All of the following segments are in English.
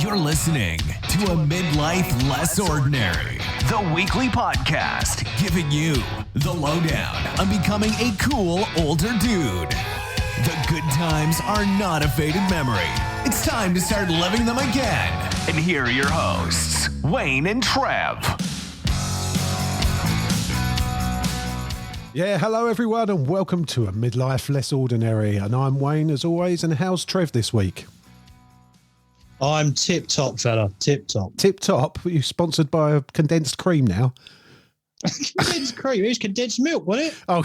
You're listening to A Midlife Less Ordinary, the weekly podcast giving you the lowdown on becoming a cool older dude. The good times are not a faded memory. It's time to start living them again. And here are your hosts, Wayne and Trev. Yeah, hello everyone and welcome to A Midlife Less Ordinary. And I'm Wayne as always, and how's Trev this week? I'm tip-top, fella. Tip-top. Tip-top? Are you sponsored by a condensed cream now? Condensed cream? It was condensed milk, wasn't it? Oh,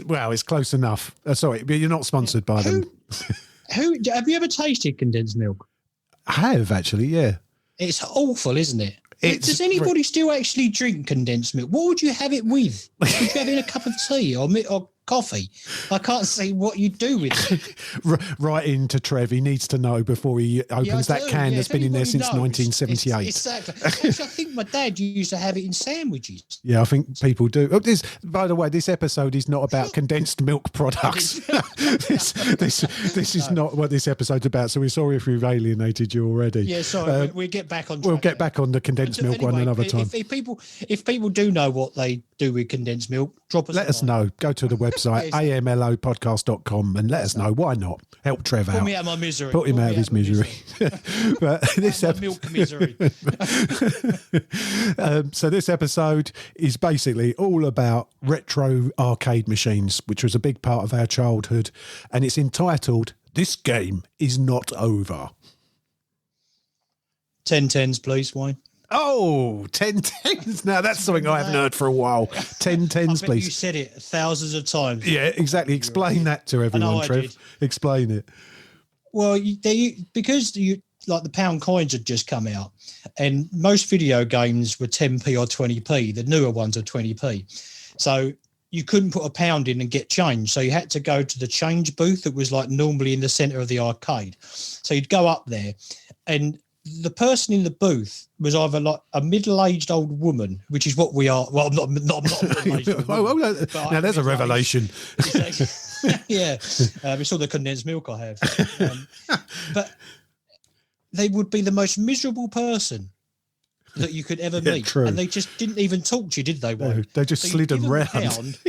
well, it's close enough. Sorry, but you're not sponsored by them. Have you ever tasted condensed milk? I have, actually, yeah. It's awful, isn't it? Does anybody still actually drink condensed milk? What would you have it with? Would you have it in a cup of tea or coffee? I can't see what you do with it. Right into Trev. He needs to know before he opens that can that's been in there since 1978. Exactly. Actually, I think my dad used to have it in sandwiches. Yeah, I think people do. Oh, by the way, this episode is not about condensed milk products. this is not what this episode's about. So we're sorry if we've alienated you already. Yeah, sorry. We'll get back on track. We'll get back on the condensed milk one another time. If people do know what they do with condensed milk, drop us. Let us know. Go to the website amlopodcast.com and let us know. Why not? Help Trev out. Put me out of my misery. Put him out of his misery. But this milk misery. So this episode is basically all about retro arcade machines, which was a big part of our childhood, and it's entitled "This Game Is Not Over." 10 tens, please, Wayne. Oh, 10 tens. Now that's something I haven't heard for a while. 10 tens, please. You said it thousands of times. Yeah, exactly. Explain that to everyone, Trev. Explain it. Well, because like the pound coins had just come out, and most video games were 10p or 20p. The newer ones are 20p. So you couldn't put a pound in and get change. So you had to go to the change booth that was like normally in the centre of the arcade. So you'd go up there, and the person in the booth was either like a middle-aged old woman, which is what we are. Well, I'm not middle-aged. Now there's a revelation. Yeah, it's all the condensed milk I have. But they would be the most miserable person that you could ever meet. True. And they just didn't even talk to you, did they? No, they just slid them round.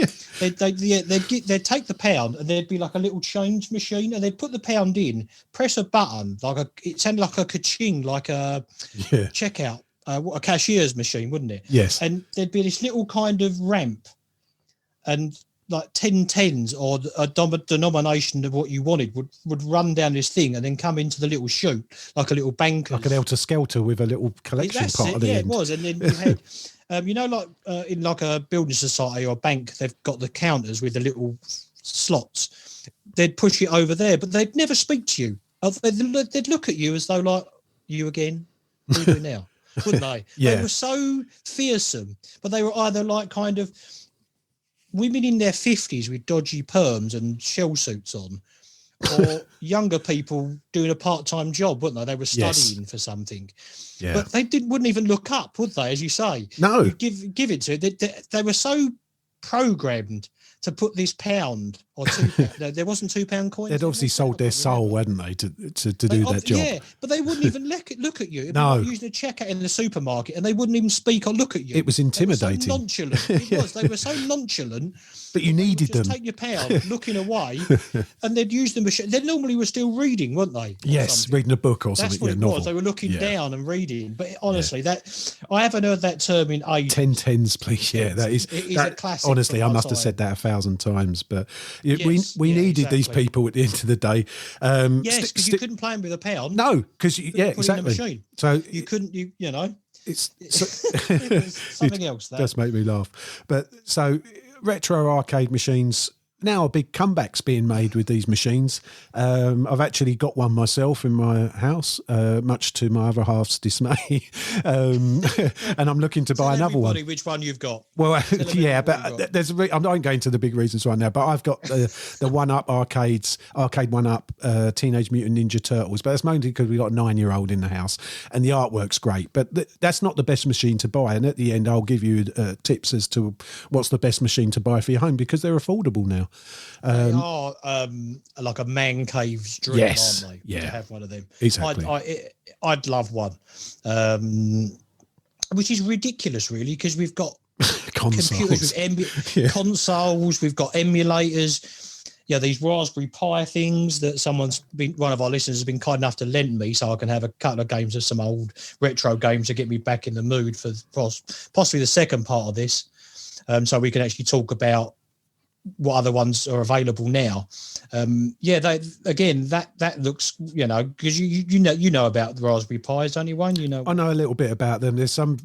They'd take the pound, and there'd be like a little change machine, and they'd put the pound in, press a button, it sounded like a ka-ching, like a checkout, a cashier's machine, wouldn't it? Yes. And there'd be this little kind of ramp, and like 10 tens or a denomination of what you wanted would run down this thing and then come into the little chute, like a little banker. Like an helter-skelter with a little collection pot at the end. Yeah, it was. And then you had, like in like a building society or a bank, they've got the counters with the little slots. They'd push it over there, but they'd never speak to you. They'd look at you as though like, you again? What are you doing now? Wouldn't they? Yeah. They were so fearsome, but they were either like kind of women in their 50s with dodgy perms and shell suits on, or younger people doing a part-time job, weren't they? They were studying for something. Yeah. But they wouldn't even look up, would they, as you say? No. You'd give it to it. They were so programmed to put this pound or £2. There wasn't £2 coins. They'd obviously sold their soul, hadn't they, to do that job? Yeah, but they wouldn't even look at you. It'd no. be like using a checkout in the supermarket, and they wouldn't even speak or look at you. It was intimidating. They were so nonchalant. It was. They were so nonchalant. But you needed them. Take your pound, looking away, and they'd use the machine. They normally were still reading, weren't they? Yes, reading a book or something. That's what it was. They were looking down and reading. But honestly, that I haven't heard that term in ages. 10 tens, please. Yeah, that is a classic. Honestly, I must have said that 1,000 times. But we needed these people at the end of the day. Yes, because you couldn't play them with a pound. No, because exactly. So you couldn't. You know, it's it was something else. That does make me laugh. But so retro arcade machines. Now a big comeback's being made with these machines. I've actually got one myself in my house, much to my other half's dismay. And I'm looking to buy another one. Which one you've got? Well, yeah, but there's I won't go into the big reasons right now, but I've got the 1-Up arcade 1-Up, Teenage Mutant Ninja Turtles, but that's mainly because we've got a 9-year-old in the house and the artwork's great, but that's not the best machine to buy. And at the end, I'll give you tips as to what's the best machine to buy for your home because they're affordable now. now. They are like a man cave's dream, yes, aren't they? yeah. To have one of them. Exactly. I'd love one, which is ridiculous, really, because we've got computers with consoles, we've got emulators. Yeah, these Raspberry Pi things that one of our listeners has been kind enough to lend me, so I can have a couple of games of some old retro games to get me back in the mood for possibly the second part of this. So we can actually talk about what other ones are available now. That looks, because you know about the Raspberry Pis, don't you, Wayne? I know a little bit about them. There's some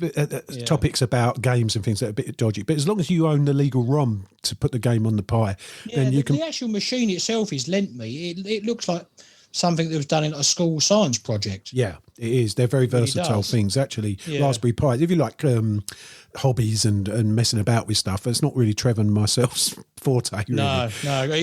topics about games and things that are a bit dodgy, but as long as you own the legal ROM to put the game on the Pi, then you can. The actual machine itself is lent me. It looks like something that was done in a school science project. Yeah, it is. They're very versatile things, actually. Yeah. Raspberry Pi. If you like hobbies and messing about with stuff, it's not really Trevor and myself's forte. Really. No.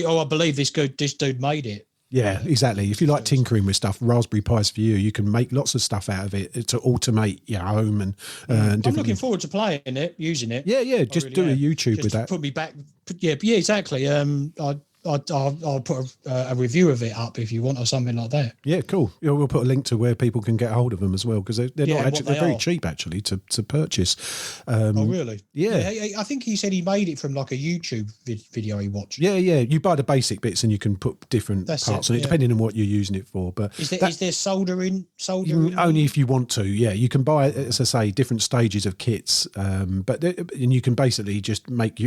Oh, I believe this dude made it. Yeah, exactly. If you like tinkering with stuff, Raspberry Pi's for you. You can make lots of stuff out of it to automate your home and I'm looking forward to playing it, using it. Yeah. Just really do a YouTube just with that. Put me back. Yeah, exactly. I'll put a review of it up if you want, or something like that. Yeah, cool. We'll put a link to where people can get hold of them as well, because they're not actually they're very cheap actually to purchase. Oh, really? Yeah. I think he said he made it from like a YouTube video he watched. Yeah. You buy the basic bits and you can put different parts on it depending on what you're using it for. But is there soldering? Only if you want to. Yeah, you can buy, as I say, different stages of kits. And you can basically just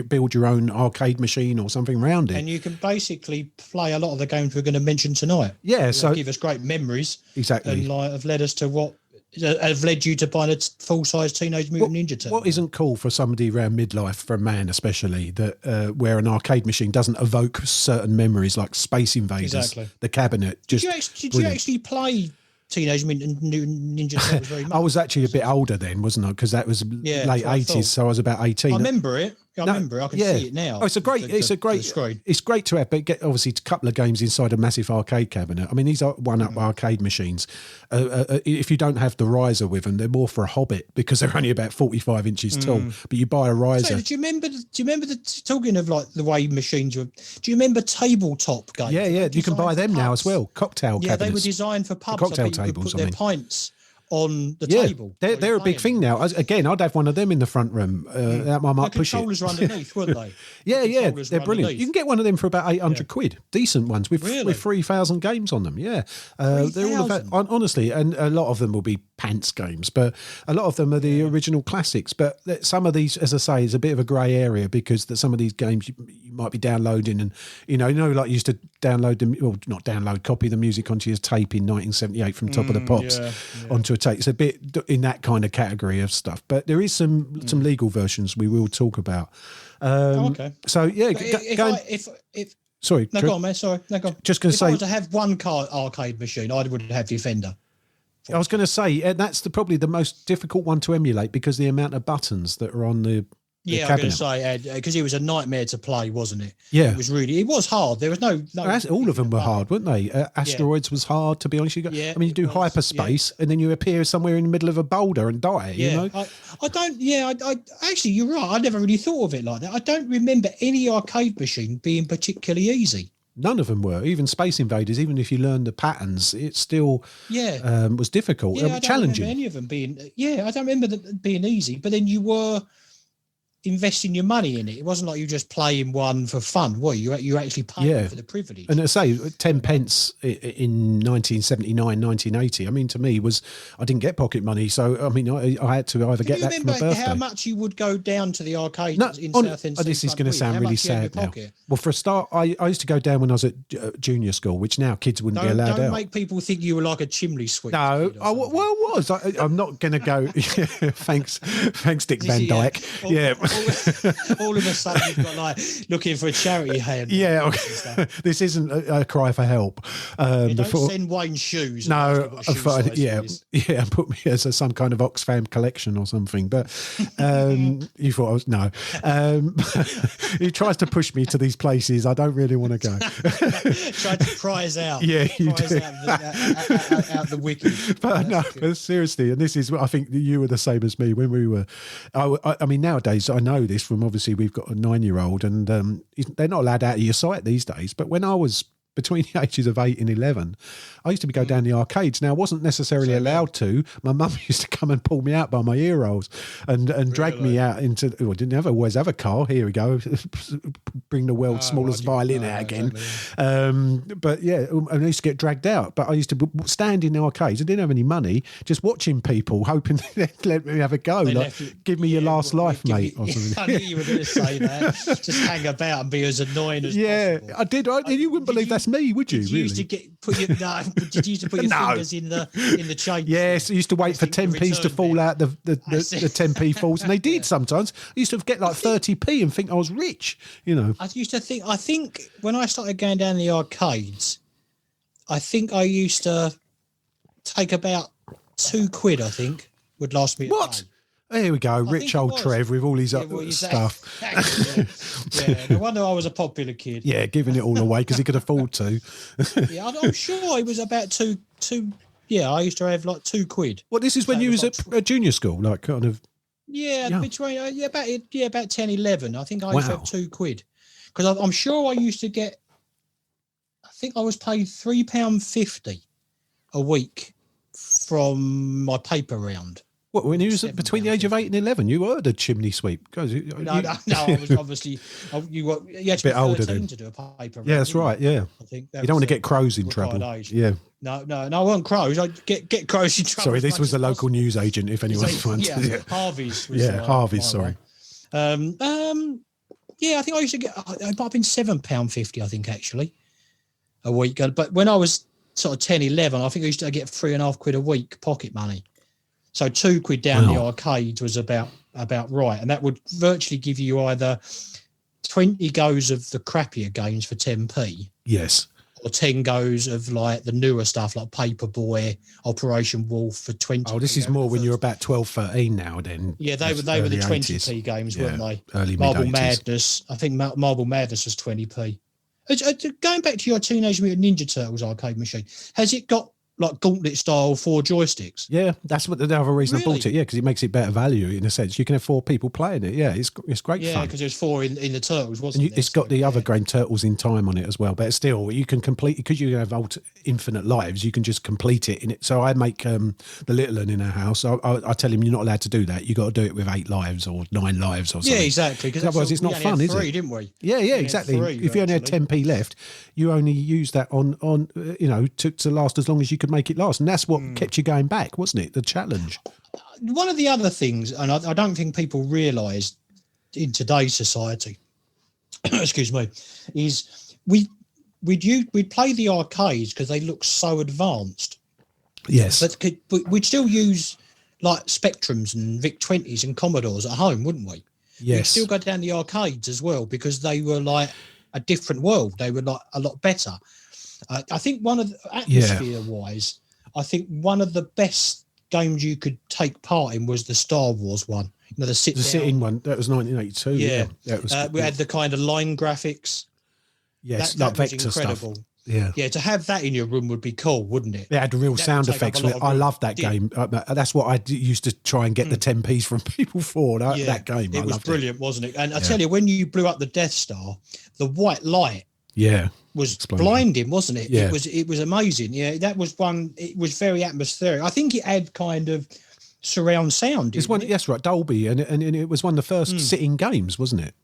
build your own arcade machine or something around it. And you can basically play a lot of the games we're going to mention tonight. Yeah, so give us great memories. Exactly, and have led us to what have led you to buy a full-size Teenage Mutant Ninja Turtle. What isn't cool for somebody around midlife, for a man especially, that where an arcade machine doesn't evoke certain memories like Space Invaders, the cabinet. Did you actually play Teenage Mutant Ninja Turtles very much? I was actually a bit older then, wasn't I? Because that was late 80s, so I was about 18. I remember it. I remember. I can see it now. Oh, it's great to have. But get obviously a couple of games inside a massive arcade cabinet. I mean, these are one-up arcade machines. If you don't have the riser with them, they're more for a hobbit because they're only about 45 inches tall. But you buy a riser. So, do you remember talking of like the way machines were? Do you remember tabletop games? Yeah. You can buy them now as well. Cocktail cabinets. Yeah, they were designed for pubs. Cocktail tables. Tables. Put their pints on the table. They're a big thing now. Again, I'd have one of them in the front room. I might push it. The controllers were underneath, weren't they? Yeah, they're brilliant. You can get one of them for about 800 quid. Decent ones with 3,000 games on them. Yeah, they're all about, honestly, and a lot of them will be pants games, but a lot of them are the original classics. But some of these, as I say, is a bit of a grey area because some of these games you might be downloading, and like you used to download them, or not download, copy the music onto your tape in 1978 from Top of the Pops onto a tape. It's a bit in that kind of category of stuff, but there is some legal versions we will talk about. Okay. So yeah, sorry, no, go on, man. Sorry, no, go on. Just going to say, if I was to have one arcade machine, I would have Defender. I was going to say that's probably the most difficult one to emulate because the amount of buttons that are on the Yeah, I'm going to say, because it was a nightmare to play, wasn't it? Yeah. It was hard. There was no all of them were hard, weren't they? Asteroids was hard, to be honest. You do hyperspace and then you appear somewhere in the middle of a boulder and die, you know? I actually, you're right. I never really thought of it like that. I don't remember any arcade machine being particularly easy. None of them were. Even Space Invaders, even if you learned the patterns, it still was difficult, challenging. I don't remember any of them being, I don't remember them being easy, but then you were investing your money in it. It wasn't like you just playing one for fun, were you? You actually paying for the privilege. And I say 10 pence in 1979, 1980. I mean, to me I didn't get pocket money, so I mean, I had to either get that from a birthday. How much you would go down to the arcade in South End? This is going to sound really sad now. Well, for a start, I used to go down when I was at junior school, which now kids wouldn't be allowed out. Don't make people think you were like a chimney sweep. No, I was. I'm not going to go. Thanks, Dick Van Dyke. All of a sudden you've got like looking for a charity hand. Yeah, okay. This isn't a cry for help. Don't send Wayne shoes. No, and put me as some kind of Oxfam collection or something. But you thought I was no. He tries to push me to these places I don't really want to go. Tried to pry us out. Yeah, you do. Out the wiki. But seriously, and this is, I think you were the same as me when we were. I mean, nowadays I know this from obviously we've got a 9-year-old, and they're not allowed out of your sight these days. But when I was between the ages of 8 and 11, I used to go down the arcades. Now, I wasn't necessarily allowed to. My mum used to come and pull me out by my ear rolls and drag me out into. Oh, I didn't always have a car. Here we go. Bring the world's smallest violin out again. Exactly. But yeah, I used to get dragged out. But I used to stand in the arcades. I didn't have any money, just watching people, hoping they'd let me have a go. Give me your last life, mate. Or something. I knew you were going to say that. Just hang about and be as annoying as possible. Yeah, I did. You wouldn't believe that's me, would you? Did you used to put your fingers in the chain? Yes, I used to wait for 10p's to fall out the 10p falls, and they did sometimes. I used to get like 30p and think I was rich, you know. I think when I started going down the arcades, I think I used to take about £2, I think, would last me. What? There we go, rich old Trev with all his stuff. Yeah, no wonder I was a popular kid. Yeah, giving it all away because he could afford to. Yeah, I'm sure it was about two. Yeah, I used to have like £2. Well, this is when you was at junior school, like kind of. Yeah, between about 10, 11. I think I used to have £2 because I'm sure I used to get. I think I was paid £3.50 a week from my paper round. What, when you was between the age of 8 and 11, you were the chimney sweep? No, I was obviously. You had to be a bit older then to do a paper round. Yeah, that's right. Yeah, I think you don't want to get crows in trouble. Yeah. No, I want crows. I get crows in trouble. Sorry, this was a local news agent. If anyone's wondering, Harvey's. Harvey's. Sorry. Yeah, I think I used to get. It might have been £7.50. I think actually, a week. But when I was sort of 10, 11, I think I used to get £3.50 a week pocket money. So £2 down the arcades was about right, and that would virtually give you either 20 goes of the crappier games for 10p. Yes. Or 10 goes of like the newer stuff like Paperboy, Operation Wolf for 20. Oh, this is more when you're about 12, 13 now then. Yeah, they were the 20p games, weren't they? Early Marble mid-80s. Madness. I think Marble Madness was 20p. Going back to your Teenage Mutant Ninja Turtles arcade machine, has it got like gauntlet style 4 joysticks? Yeah, that's what the other reason I bought it. Yeah, because it makes it better value in a sense. You can have 4 people playing it. Yeah, it's great fun. Yeah, because there's 4 in the Turtles, wasn't it? It's got the other game Turtles in Time on it as well. But still, you can complete, because you have infinite lives, you can just complete it in it. So I make the little one in our house. I tell him you're not allowed to do that. You got to do it with 8 lives or 9 lives or something. Yeah, exactly. Because otherwise it's not fun, is it? Didn't we? Yeah, exactly. If you only had 10p left, you only use that on to last as long as you could make it last, and that's what kept you going back, wasn't it? The challenge. One of the other things, and I don't think people realise in today's society, excuse me, is we'd play the arcades because they look so advanced. Yes, but we'd still use like Spectrums and VIC-20s and Commodores at home, wouldn't we? Yes. We'd still go down the arcades as well because they were like a different world. They were like a lot better. I think one of the atmosphere-wise, I think one of the best games you could take part in was the Star Wars one. You know, the sit-in one. That was 1982. Yeah. We had the kind of line graphics. Yes, like vector stuff. Yeah, to have that in your room would be cool, wouldn't it? They had real sound effects. I loved that game. That's what I used to try and get the 10p's from people for. That game. It was brilliant, wasn't it? And I tell you, when you blew up the Death Star, the white light was blinding, wasn't it? Yeah. It was amazing. Yeah, that was one. It was very atmospheric. I think it had kind of surround sound. Yes, right, Dolby, and it was one of the first sit-in games, wasn't it?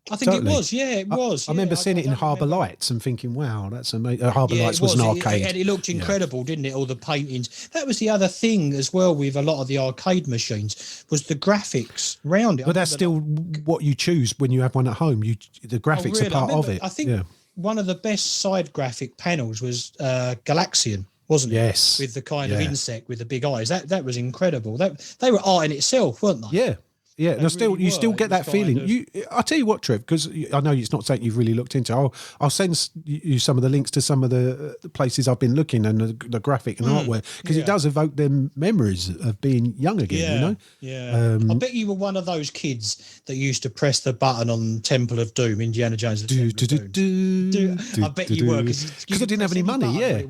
I think it was. Yeah, it was. I remember seeing it in Harbour Lights and thinking, "Wow, that's amazing." Harbour Lights was an arcade, and it looked incredible, didn't it? All the paintings. That was the other thing as well with a lot of the arcade machines was the graphics round it. But that's still what you choose when you have one at home. The graphics are part of it. I think one of the best side graphic panels was Galaxian, wasn't it? Yes, with the kind of insect with the big eyes. That was incredible. They were art in itself, weren't they? Yeah. Yeah, and you still get that feeling. I'll tell you what, Trev, because I know it's not something you've really looked into. I'll send you some of the links to some of the places I've been looking and the graphic and artwork, because it does evoke them memories of being young again. You know. Yeah. I bet you were one of those kids that used to press the button on Temple of Doom, Indiana Jones. I bet you were, because I didn't have any money.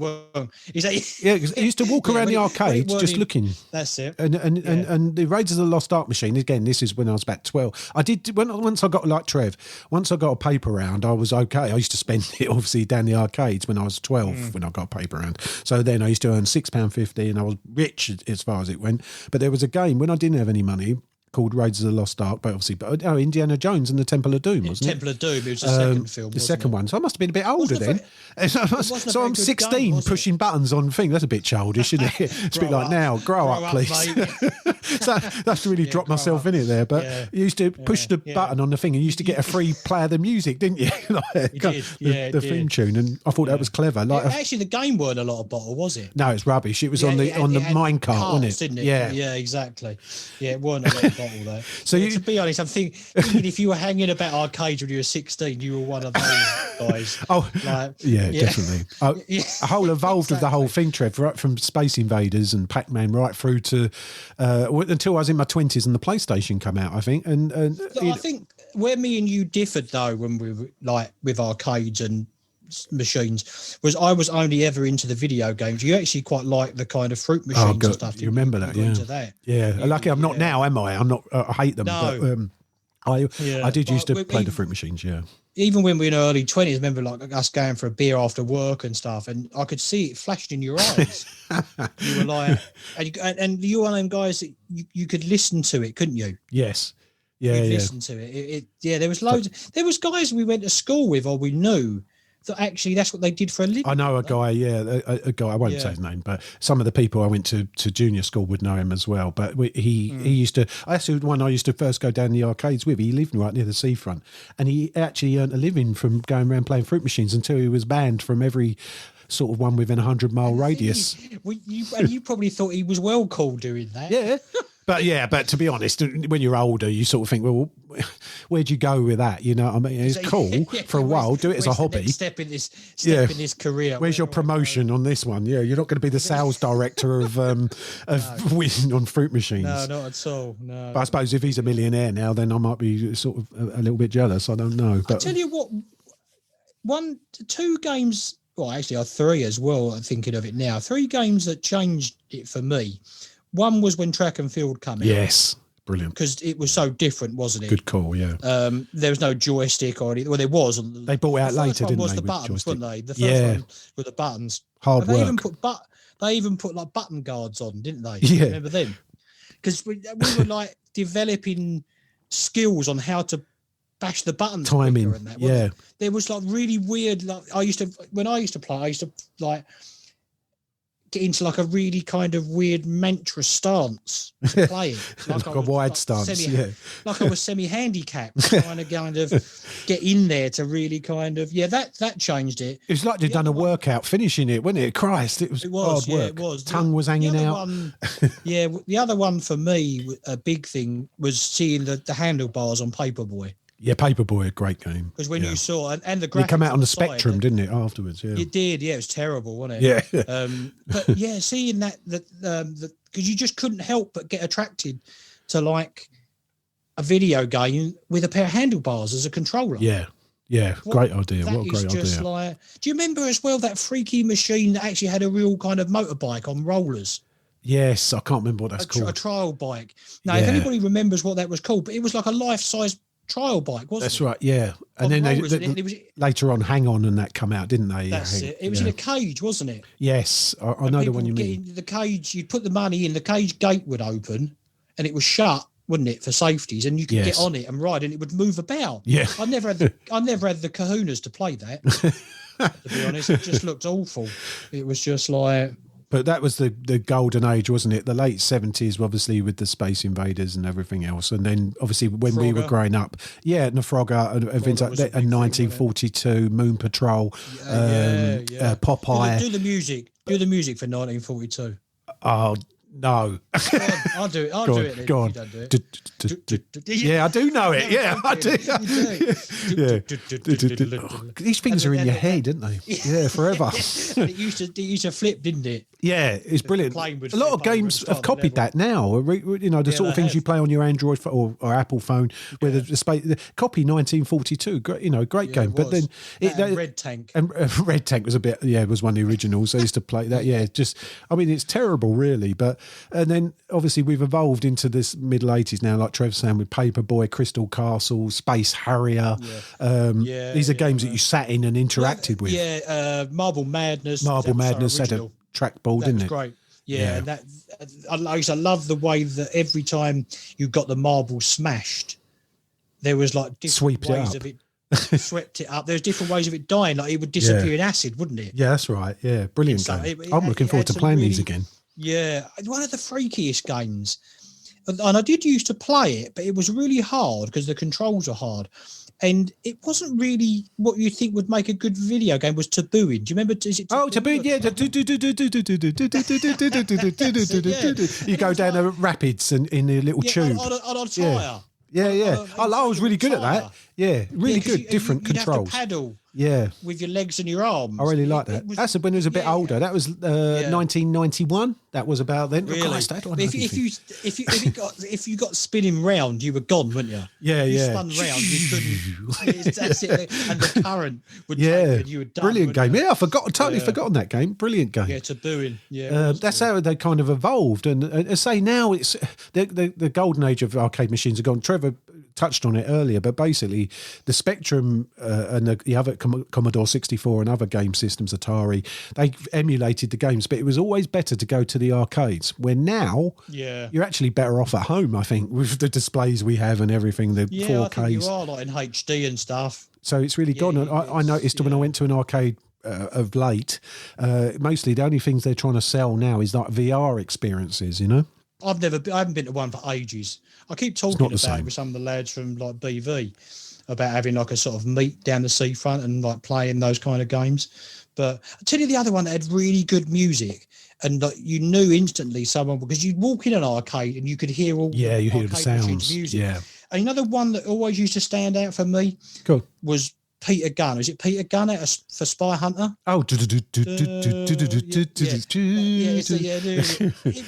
Because I used to walk around the arcades just looking. That's it. And the Raiders of the Lost Ark machine again. this is when I was about 12. I did once I got like Trev. Once I got a paper round, I was okay. I used to spend it obviously down the arcades when I was 12 when I got a paper round. So then I used to earn £6.50 and I was rich as far as it went. But there was a game when I didn't have any money called Raiders of the Lost Ark, but obviously, Indiana Jones and the Temple of Doom, wasn't it? Temple of Doom. It was the second film. The second one. So I must have been a bit older then. So I'm 16 game, pushing buttons on things. That's a bit childish, isn't it? It's a bit like now, grow up, please. So that's really dropped myself in it there. But you used to push the button on the thing and you used to get a free play of the music, didn't you? The theme tune. And I thought that was clever. Like actually, the game weren't a lot of bottle, was it? No, it's rubbish. It was on the minecart, wasn't it? Didn't it? Yeah. Yeah, exactly. Yeah, it weren't a lot of bottle though. So to be honest, I'm thinking if you were hanging about arcades when you were 16, you were one of those guys. Definitely. A whole evolved of the whole thing, Trev, right from Space Invaders and Pac-Man right through to until I was in my 20s and the PlayStation came out, I think. And I think where me and you differed though, when we were like with arcades and machines, was I was only ever into the video games. You actually quite like the kind of fruit machines and stuff. You remember that? Yeah. Lucky I'm not now, am I? I'm not. I hate them. No. But, I did used to play the fruit machines. Yeah. Even when we were in our early 20s, remember like us going for a beer after work and stuff, and I could see it flashed in your eyes. You were like, and you were one of them guys that you could listen to it, couldn't you? Yes. Yeah. Listen to it. There was loads. There was guys we went to school with or we knew that actually that's what they did for a living. I know a guy, a guy, I won't say his name, but some of the people I went to junior school would know him as well. But he used to, that's the one I used to first go down the arcades with. He lived right near the seafront and he actually earned a living from going around playing fruit machines until he was banned from every sort of one within 100-mile radius. You probably thought he was well cool doing that. Yeah. But to be honest, when you're older, you sort of think, well, where'd you go with that? You know what I mean? It's cool for a while. Do it as a hobby. Step in this career. Where's your promotion on this one? Yeah, you're not going to be the sales director of Win on fruit machines. No, not at all. No. But I suppose if he's a millionaire now, then I might be sort of a little bit jealous. I don't know. But I tell you what, 2 games. Well, actually, 3 as well. I'm thinking of it now. 3 games that changed it for me. One was when track and field came out. Yes, brilliant. Because it was so different, wasn't it? Good call, yeah. There was no joystick or anything. Well, there was. They brought it out later, didn't they? The buttons, weren't they? The first one with the buttons. Hard work. They even put like button guards on, didn't they? Yeah. Remember them? Because we were like developing skills on how to bash the buttons. Timing, and that, yeah. There was like really weird. Like when I used to play, I used to like get into like a really kind of weird mantra stance to play it. Like a wide stance, Like I was semi-handicapped, trying to kind of get in there to really kind of, that changed it. It was like they'd done a workout finishing it, wasn't it? Christ, it was hard work. It was. Tongue was hanging out. The other one for me, a big thing, was seeing the handlebars on Paperboy. Yeah, Paperboy, a great game. Because when you saw and the graphics, it came out on the Spectrum, didn't it? Afterwards, yeah, it did. Yeah, it was terrible, wasn't it? Yeah. But yeah, seeing that because you just couldn't help but get attracted to like a video game with a pair of handlebars as a controller. Yeah. Great idea. What a great idea. Like, do you remember as well that freaky machine that actually had a real kind of motorbike on rollers? Yes, I can't remember what that's called. A trial bike. Now, if anybody remembers what that was called, but it was like a life-size trial bike, wasn't it? That's right, yeah. And then later on, Hang On and that come out, didn't they? That's it. It was in a cage, wasn't it? Yes, I know the one you mean. The cage, you'd put the money in, the cage gate would open and it was shut, wouldn't it, for safeties, and you could get on it and ride and it would move about. Yeah. I never had the kahunas to play that, to be honest. It just looked awful. It was just like... But that was the golden age, wasn't it? The late 70s, obviously, with the Space Invaders and everything else. And then, obviously, when we were growing up, and the Frogger and things like that, and 1942, Moon Patrol, Popeye. Do the music for 1942. Oh, no. I'll do it. I'll do it. Go on. You don't do it. Yeah, I do know it. Yeah, I do. These things are in your head, aren't they? Yeah, forever. And it used to flip, didn't it? Yeah, it's brilliant. A lot of games have copied that now. You know, the sort of things you play on your Android or Apple phone, where the copy 1942. Great game. But then Red Tank. And Red Tank was was one of the originals. I used to play that. Yeah, it's terrible, really. But And then obviously we've evolved into this middle 80s now, like Trev's saying, with Paperboy, Crystal Castle, Space Harrier. These are games that you sat in and interacted with. Yeah, Marble Madness. Marble Madness had a trackball, didn't it? Great. Yeah, and I love the way that every time you got the marble smashed, there was like different ways of it. Swept it up. There's different ways of it dying. Like it would disappear in acid, wouldn't it? Yeah, that's right. Yeah, brilliant game. I'm looking forward to playing these again. Yeah, one of the freakiest games. And I did used to play it, but it was really hard because the controls are hard. And it wasn't really what you think would make a good video game was tabooing. Do you remember? Is it tabooing? Yeah. You go down the rapids and in a little tube. On a tyre. Yeah. I was really good at that. Yeah, really good. Different controls. Have to paddle. Yeah, with your legs and your arms. I really like that. That's when it was a bit older. That was 1991. That was about then. Really? Christ, if you got spinning round, you were gone, weren't you? Yeah, you spun round, you couldn't. That's it. And the current would take you, and you were done. Brilliant game. You? Yeah, I totally forgotten that game. Brilliant game. Yeah, tabooing. Yeah, that's how they kind of evolved. And I say now it's the golden age of arcade machines are gone. Trevor touched on it earlier, but basically the Spectrum and the other Commodore 64 and other game systems, Atari, they emulated the games, but it was always better to go to the arcades, where now you're actually better off at home, I think, with the displays we have and everything, the 4Ks. I think you are, like in HD and stuff. So it's really gone. I noticed when I went to an arcade of late, mostly the only things they're trying to sell now is like VR experiences, you know? I haven't been to one for ages. I keep talking about it with some of the lads from like BV about having like a sort of meet down the seafront and like playing those kind of games. But I'll tell you the other one that had really good music, and like, you knew instantly someone, because you'd walk in an arcade and you could hear all you hear the sounds. Music. Yeah. And another one that always used to stand out for me was Peter Gunn. Is it Peter Gunn for Spy Hunter? Oh,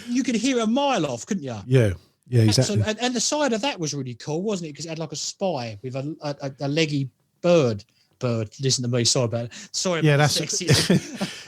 you could hear a mile off, couldn't you? Yeah, exactly. And the side of that was really cool, wasn't it? Because it had like a spy with a leggy bird. Listen to me. Sorry about it.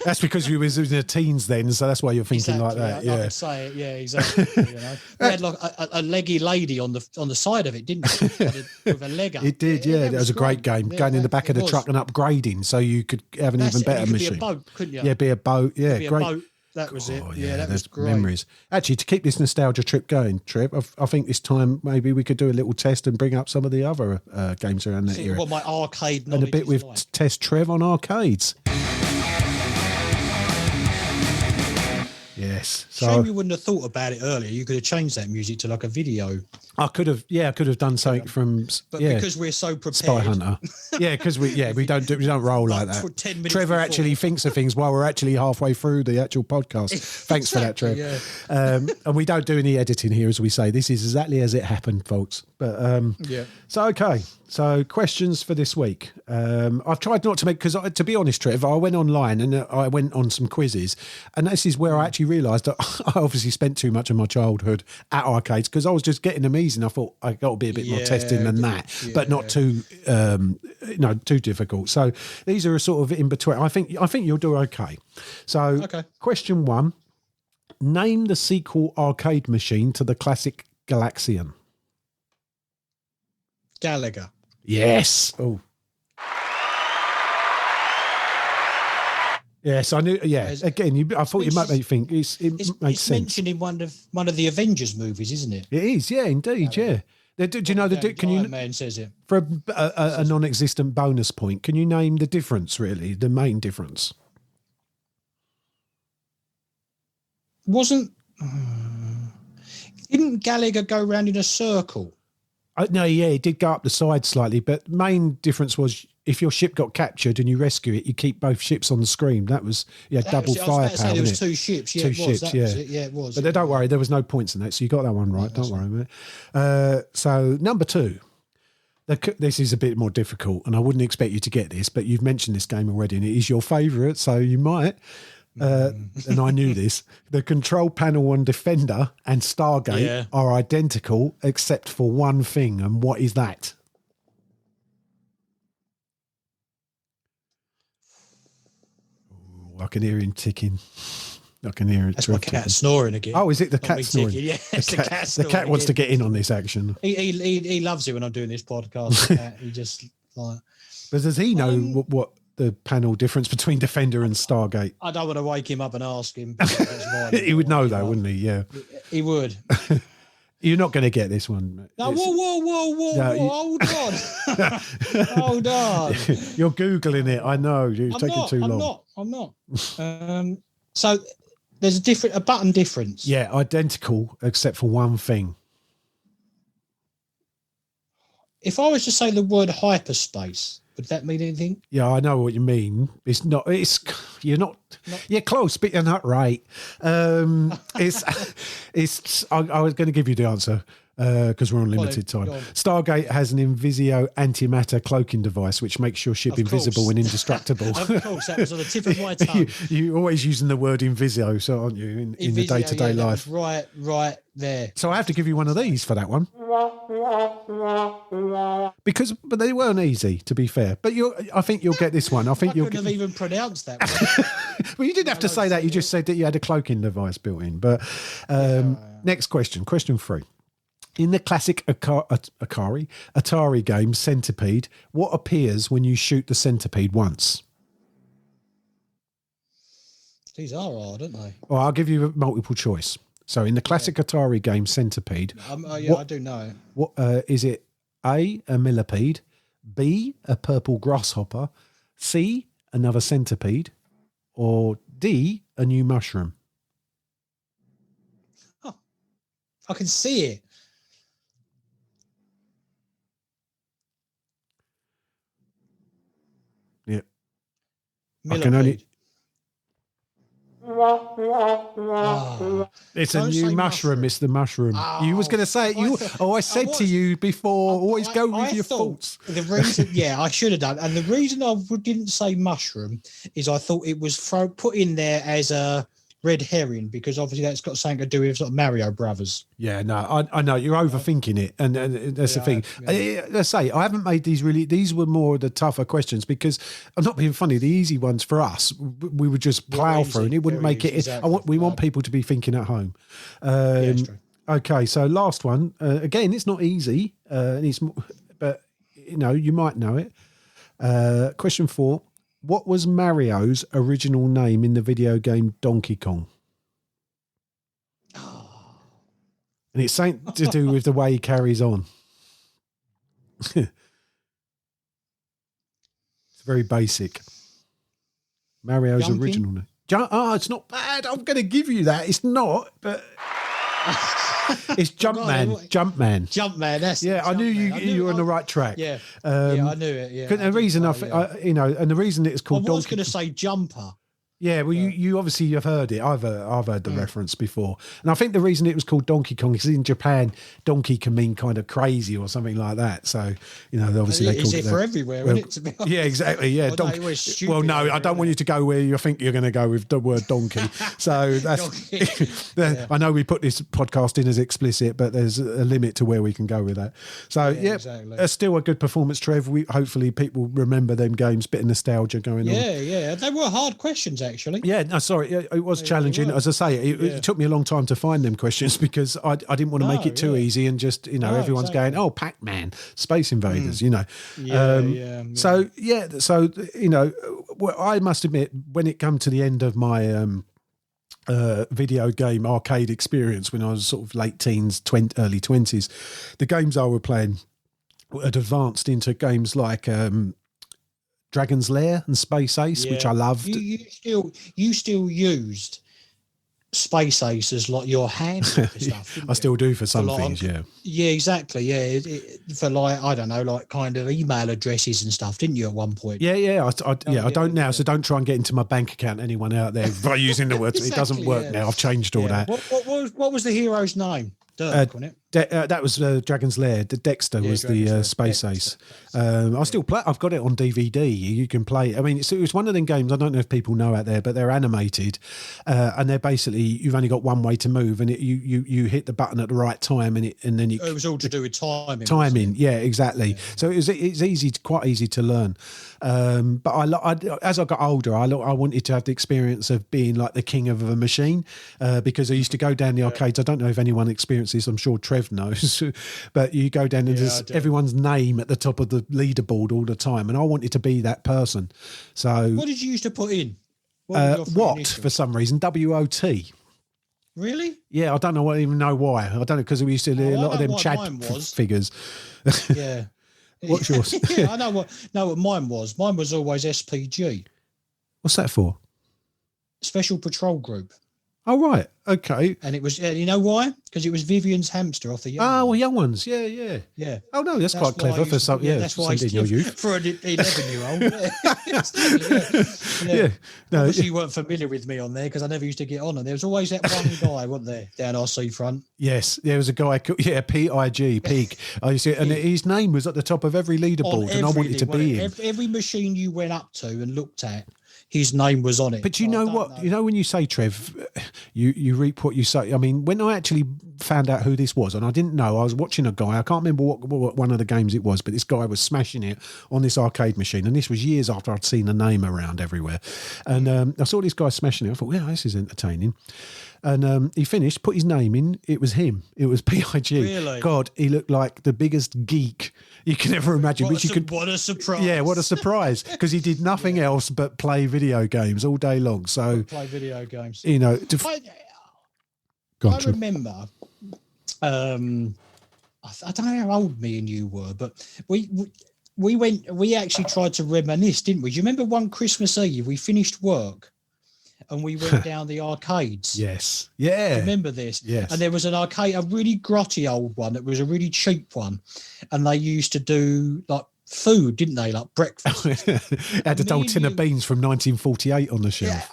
That's because we was in the teens then, so that's why you're thinking like that. I could say it. Yeah, exactly. You know, we had like a leggy lady on the side of it, didn't it? With a leg up. It did. Yeah, that was a great game. Going in the back of the truck and upgrading, so you could have an even better machine. Be a boat, couldn't you? Yeah, be a boat. Yeah, great. That was it. Yeah, that was great. Memories. Actually, to keep this nostalgia trip going, Trev, I think this time maybe we could do a little test and bring up some of the other games around that era. What my arcade and a bit with like. Test Trev on arcades. Yes. Shame you wouldn't have thought about it earlier. You could have changed that music to like a video. I could have done something from. But because we're so prepared, Spy Hunter. Yeah, because we don't roll like that. 10 minutes Trevor before. actually thinks of things while we're actually halfway through the actual podcast. Thanks for that, Trev. Yeah. And we don't do any editing here, as we say. This is exactly as it happened, folks. But So okay. So questions for this week. I've tried not to make, because to be honest, Trev, I went online and I went on some quizzes, and this is where I actually realised that I obviously spent too much of my childhood at arcades, because I was just getting them easy, and I thought I got to be a bit more testing than that, but not too too difficult. So these are a sort of in between. I think you'll do okay. So question 1: name the sequel arcade machine to the classic Galaxian. Gallagher. Yes. Oh. Yes, I knew. Yeah. Again, I thought you might think it makes sense. It's mentioned in one of the Avengers movies, isn't it? It is. Yeah, indeed. Yeah. Do you know the? Can you? Iron Man says it for a non-existent bonus point. Can you name the difference? Really, the main difference. Didn't Gallagher go round in a circle? No, yeah, it did go up the side slightly, but main difference was if your ship got captured and you rescue it, you keep both ships on the screen. That was double firepower. There was 2 ships. Yeah, it was. But don't worry, there was no points in that, so you got that one right. Don't worry, mate. So number 2, this is a bit more difficult, and I wouldn't expect you to get this, but you've mentioned this game already, and it is your favourite, so you might. And I knew this. The control panel on Defender and Stargate are identical except for one thing, and what is that? Ooh, I can hear him ticking. I can hear it. That's my cat snoring again. Oh, is it the Not cat me snoring? ticking. Yeah, it's the cat The snoring cat wants to again. get in on this action. He loves it when I'm doing this podcast. The cat. He just like. But does he know what the panel difference between Defender and Stargate? I don't want to wake him up and ask him. He would know though, wouldn't he? Yeah. He would. You're not going to get this one. No, whoa, hold on. Hold on. You're Googling it. I know. You're taking too long. I'm not. So there's a button difference. Yeah, identical except for one thing. If I was to say the word hyperspace, would that mean anything? Yeah, I know what you mean. It's not. You're not. You're close, but you're not right. It's. I was going to give you the answer because we're on limited time. Stargate has an Invisio antimatter cloaking device, which makes your ship invisible and indestructible. Of course, that was on the tip of my tongue. You're always using the word Invisio, so aren't you, in the day-to-day life? Right there. So I have to give you one of these for that one. But they weren't easy, to be fair. But I think you'll get this one. I couldn't have even pronounced that one. Well, you didn't have to say that. You just said that you had a cloaking device built in. But next question 3. In the classic Atari game Centipede, what appears when you shoot the centipede once? These are hard, aren't they? Well, I'll give you a multiple choice. So in the classic Atari game Centipede... I do know. What is it? A millipede, B, a purple grasshopper, C, another centipede, or D, a new mushroom? Oh, I can see it. Yeah. Millipede. I can only... Oh. It's a new mushroom. It's the mushroom. Oh, you was going to say it. I said to you before, always go with your thoughts. The reason, I should have done. And the reason I didn't say mushroom is I thought it was put in there as a red herring because obviously that's got something to do with sort of Mario Brothers. Yeah, no, I know you're overthinking it, and that's the thing. Let's say I haven't made these really. These were more the tougher questions because I'm not being funny. The easy ones for us, we would just plow through, and it wouldn't make it. Exactly. We want people to be thinking at home. That's true. Okay, so last one. Again, it's not easy, but you might know it. Question 4. What was Mario's original name in the video game Donkey Kong? And it's something to do with the way he carries on. It's very basic. Mario's original name. It's not bad. I'm going to give you that. It's not, but... It's Jumpman. Jumpman. That's I knew you were on the right track. Yeah, I knew it. Yeah, and the reason and the reason it's called. I was going to say Jumper. Yeah, well, you obviously have heard it. I've heard the reference before, and I think the reason it was called Donkey Kong is in Japan, donkey can mean kind of crazy or something like that. So obviously they called it for everywhere, isn't it? To be honest? Yeah, exactly. Yeah, well, no, I don't want you to go where you think you're going to go with the word donkey. So that's. I know we put this podcast in as explicit, but there's a limit to where we can go with that. So exactly. It's still a good performance, Trev. Hopefully people remember them games. Bit of nostalgia going on. Yeah, they were hard questions. Actually, yeah, no, sorry, it was challenging. As I say, it took me a long time to find them questions because I didn't want to make it too easy and just everyone's going, Pac-Man, Space Invaders, So I must admit, when it come to the end of my video game arcade experience when I was sort of late teens, early 20s, the games I were playing had advanced into games like Dragon's Lair and Space Ace, which I loved. You still used Space Ace as like your handle for stuff. I still do for some things, yeah. Yeah, exactly. Yeah, for like I don't know, like kind of email addresses and stuff, didn't you at one point? Yeah. I don't now, so don't try and get into my bank account. Anyone out there by using the words, exactly, it doesn't work now. I've changed all that. What was the hero's name? Dirk, wasn't it? That was Dragon's Lair. Dexter was the Space Ace. I still play. I've got it on DVD. You can play. I mean, it's one of them games. I don't know if people know out there, but they're animated, and they're basically you've only got one way to move, and you hit the button at the right time, and then you. It was all to do with timing. Timing, yeah, exactly. Yeah. So it's easy, quite easy to learn. But as I got older, I wanted to have the experience of being like the king of a machine, because I used to go down the arcades. I don't know if anyone experienced this. I'm sure Trev knows, but you go down and there's everyone's name at the top of the leaderboard all the time, and I wanted to be that person. So what did you used to put in? What for some reason WOT. Really? Yeah, I don't even know why. I don't know, because we used to do a lot of them Chad figures. Yeah. What's yours? Yeah, I know what mine was. Mine was always SPG. What's that for? Special Patrol Group. Oh, right. Okay. And it was, you know why? Because it was Vivian's hamster off the young ones. Well, young ones. Yeah. Oh, no, that's quite clever for some. Yeah, that's why your youth. For an 11-year-old. Yeah. No, obviously, you weren't familiar with me on there because I never used to get on. And there was always that one guy, wasn't there, down our seafront? Yes, there was a guy called, PIG, Peak. I used to, and his name was at the top of every leaderboard, and I wanted to be him. Every machine you went up to and looked at, his name was on it. But you know what? You know, when you say, Trev, you reap what you say. I mean, when I actually found out who this was, and I didn't know, I was watching a guy, I can't remember what one of the games it was, but this guy was smashing it on this arcade machine. And this was years after I'd seen the name around everywhere. And I saw this guy smashing it. I thought, this is entertaining. And he finished, put his name in. It was him. It was PIG. Really? God, he looked like the biggest geek you can ever imagine. What a surprise. Yeah, what a surprise. Because he did nothing else but play video games all day long. So play video games. You know, I remember, I don't know how old me and you were, but we actually tried to reminisce, didn't we? Do you remember one Christmas Eve we finished work and we went down the arcades? Yes. Yeah. Remember this? Yes. And there was an arcade, a really grotty old one. That was a really cheap one. And they used to do like food, didn't they? Like breakfast. Had a old tin of beans from 1948 on the shelf.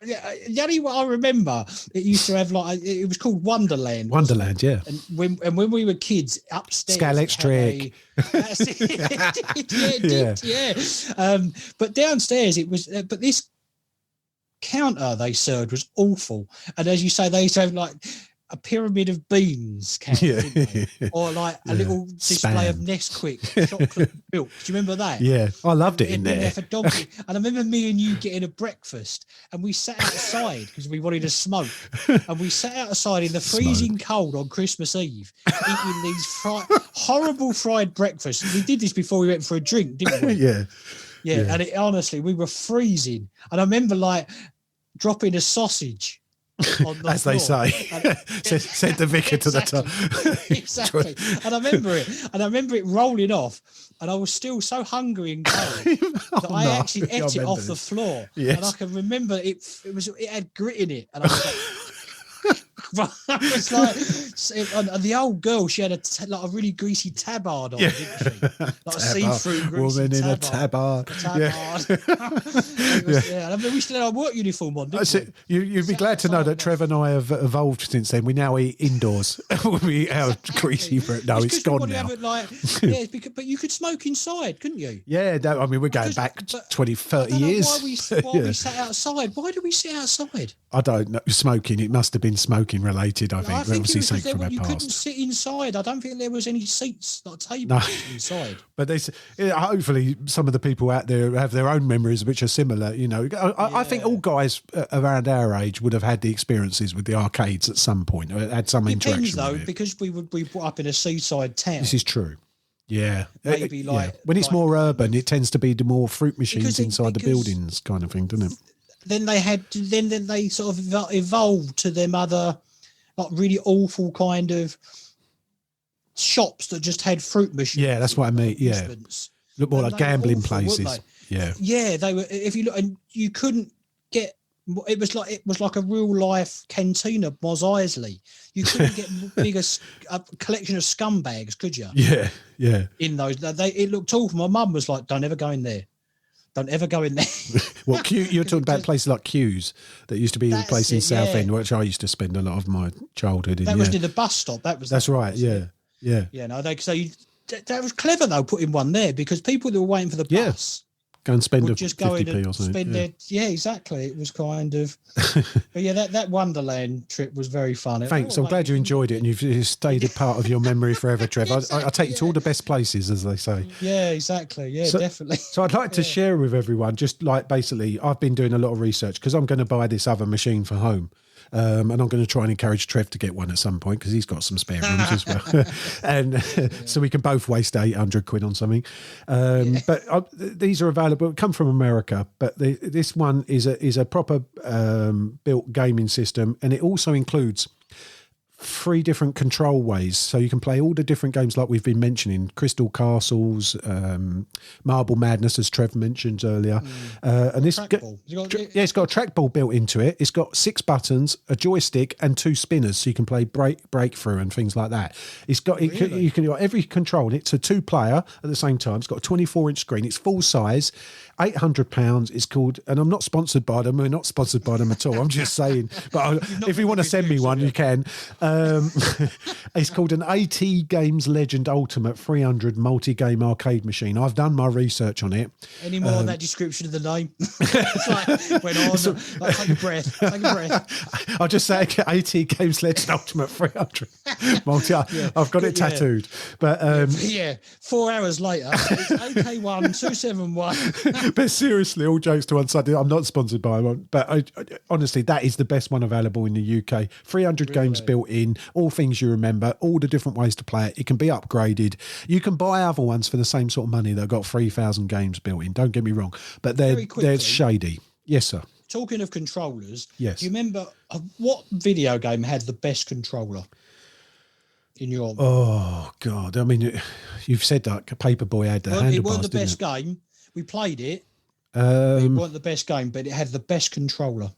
Yeah. The only one I remember, it used to have it was called Wonderland. Wonderland, yeah. And when we were kids, upstairs, Scalextric. Yeah. But downstairs it was, but this counter they served was awful, and as you say, they used to have like a pyramid of beans or like a little display of Nesquik chocolate milk. Do you remember that? Yeah, I loved it in there. For donkey. And I remember me and you getting a breakfast, and we sat outside because we wanted to smoke, and we sat outside in the freezing cold on Christmas Eve eating these horrible fried breakfasts. We did this before we went for a drink, didn't we? Yeah, and honestly, we were freezing. And I remember dropping a sausage on the as floor. They say, said the vicar to the top. Exactly. And I remember it rolling off, and I was still so hungry and cold that I actually ate it off the floor. Yes. And I can remember it had grit in it, and I was like. I was and the old girl, she had a really greasy tabard on, didn't she? Like a see-through greasy woman in a tabard. Yeah. And I mean, we still had our work uniform on, didn't we? You'd be glad to know that Trev and I have evolved since then. We now eat indoors. We eat our greasy bread. No, it's gone now. But you could smoke inside, couldn't you? Yeah, I mean, we're going back 20, 30 years. Why we sat outside. Why do we sit outside? I don't know. Smoking. It must have been smoking related, I think. Obviously something from our you past. Couldn't sit inside. I don't think there was any seats, like tables inside. But hopefully some of the people out there have their own memories which are similar. You know, I think all guys around our age would have had the experiences with the arcades at some point, or had some interaction with it. Because we would be brought up in a seaside town. This is true. Yeah. Maybe when it's more urban, it tends to be the more fruit machines inside the buildings kind of thing, doesn't it? Then they sort of evolved to them other like really awful kind of shops that just had fruit machines. Yeah, that's what I mean. Yeah, look more like gambling places. Yeah, they were. If you look, and you couldn't get. It was like a real life cantina, Mos Eisley. You couldn't get a collection of scumbags, could you? Yeah. In those, it looked awful. My mum was like, "Don't ever go in there. Don't ever go in there. Well, you're talking about places like Q's that used to be the place in Southend, which I used to spend a lot of my childhood in. That was near the bus stop. That's right. Yeah. Yeah. No, that was clever though, putting one there, because people that were waiting for the bus go and spend would a just go in 50p or and something. spend their, exactly. It was kind of, but yeah, that Wonderland trip was very fun. Thanks. I'm glad you enjoyed it, and you've stayed a part of your memory forever, Trev. I take you to all the best places, as they say. Yeah, exactly. Yeah, definitely. So I'd like to share with everyone, just like basically, I've been doing a lot of research because I'm going to buy this other machine for home. And I'm going to try and encourage Trev to get one at some point because he's got some spare rooms as well. And so we can both waste 800 quid on something. But these are available, come from America, but this one is a proper built gaming system, and it also includes 3 different control ways, so you can play all the different games like we've been mentioning: Crystal Castles, Marble Madness, as Trev mentioned earlier. And this, it's got a trackball built into it. It's got 6 buttons, a joystick, and 2 spinners, so you can play breakthrough and things like that. It's got you can do every control. It's a 2-player at the same time. It's got a 24-inch screen. It's full size. £800. It's called, and I'm not sponsored by them. We're not sponsored by them at all. I'm just saying. But if you want to send me one, you can. It's called an AT Games Legend Ultimate 300 multi-game arcade machine. I've done my research on it. Any more of that description of the name? It's like, went on, like, take a breath. I'll just say AT Games Legend Ultimate 300 multi. I've got it tattooed. But 4 hours later, it's AK1 271. But seriously, all jokes to one side, I'm not sponsored by one, but honestly, that is the best one available in the UK. 300 games built in, all things you remember, all the different ways to play it. It can be upgraded. You can buy other ones for the same sort of money that have got 3,000 games built in. Don't get me wrong, but they're shady. Yes, sir. Talking of controllers, yes. Do you remember what video game had the best controller? In your God, I mean, you've said that Paperboy had the handlebars. It wasn't the best game. We played it. It wasn't the best game, but it had the best controller,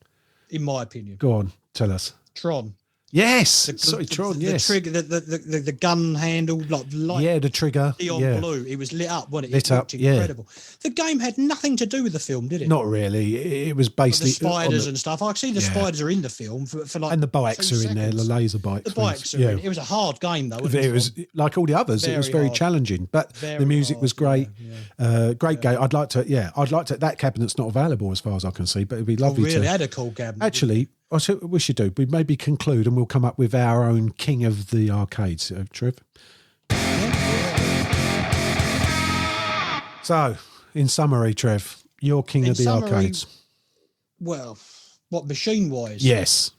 in my opinion. Go on, tell us. Tron. Yes, Tron. Yes, the trigger, the gun handle, like the trigger. Neon blue. It was lit up, wasn't it? Lit up, incredible. The game had nothing to do with the film, did it? Not really. It was basically the spiders and stuff. I see the spiders are in the film for like, and the bikes are in there. The laser bikes. The bikes are in. It was a hard game though. It was like all the others. It was very challenging, but the music was great. Great game. I'd like to. That cabinet's not available as far as I can see, but it'd be lovely. Really had a cool cabinet. Actually, we should do. We maybe conclude and we'll come up with our own king of the arcades, Trev. So, in summary, Trev, you're king of the arcades. Well, what machine-wise? Yes.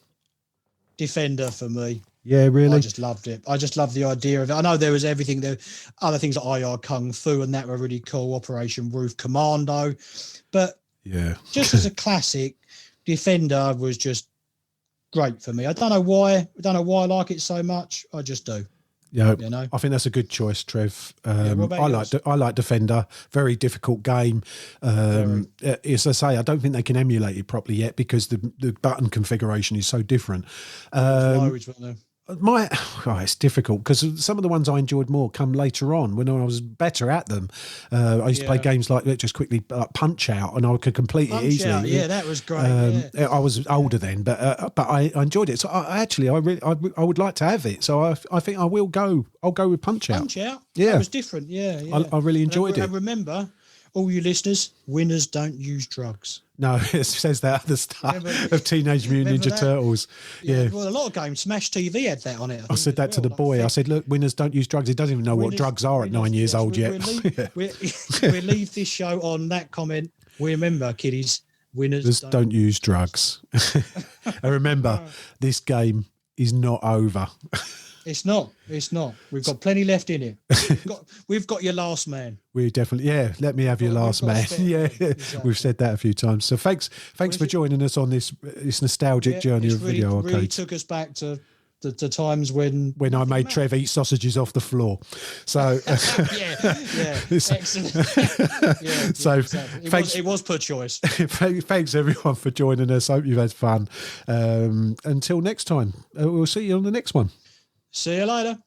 Defender for me. Yeah, really? I just loved it. I just loved the idea of it. I know there was everything there, other things like IR Kung Fu and that were really cool, Operation Roof Commando. But just as a classic, Defender was just great for me. I don't know why I like it so much. I just do. Yeah, I think that's a good choice, Trev. I like Defender. Very difficult game. As I say, I don't think they can emulate it properly yet because the button configuration is so different. It's difficult because some of the ones I enjoyed more come later on when I was better at them. I used to play games like just quickly Punch Out, and I could complete it easily. Yeah, that was great. I was older then, but I enjoyed it. So I would like to have it. So I think I will go. I'll go with Punch Out. Punch Out. Yeah, it was different. Yeah. I really enjoyed it. And remember, all you listeners, winners don't use drugs. No, it says that at the start of Teenage Mutant Ninja Turtles. Yeah. Well, a lot of games, Smash TV had that on it. I said that to the boy. I said, look, winners don't use drugs. He doesn't even know what drugs are at 9 years old yet. We'll leave this show on that comment. We remember, kiddies, winners don't use drugs. And remember, this game is not over. It's not. We've got plenty left in it. We've got your last man. We definitely, let me have your last man. Exactly. We've said that a few times. So thanks for joining us on this nostalgic journey of video arcades. Really took us back to times when I made Trev eat sausages off the floor. So excellent. So exactly. It was per choice. Thanks everyone for joining us. Hope you've had fun. Until next time, we'll see you on the next one. See you later.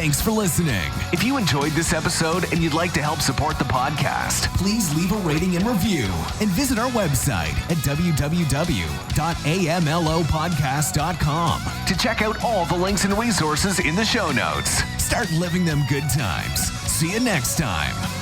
Thanks for listening. If you enjoyed this episode and you'd like to help support the podcast, please leave a rating and review and visit our website at www.amlopodcast.com to check out all the links and resources in the show notes. Start living them good times. See you next time.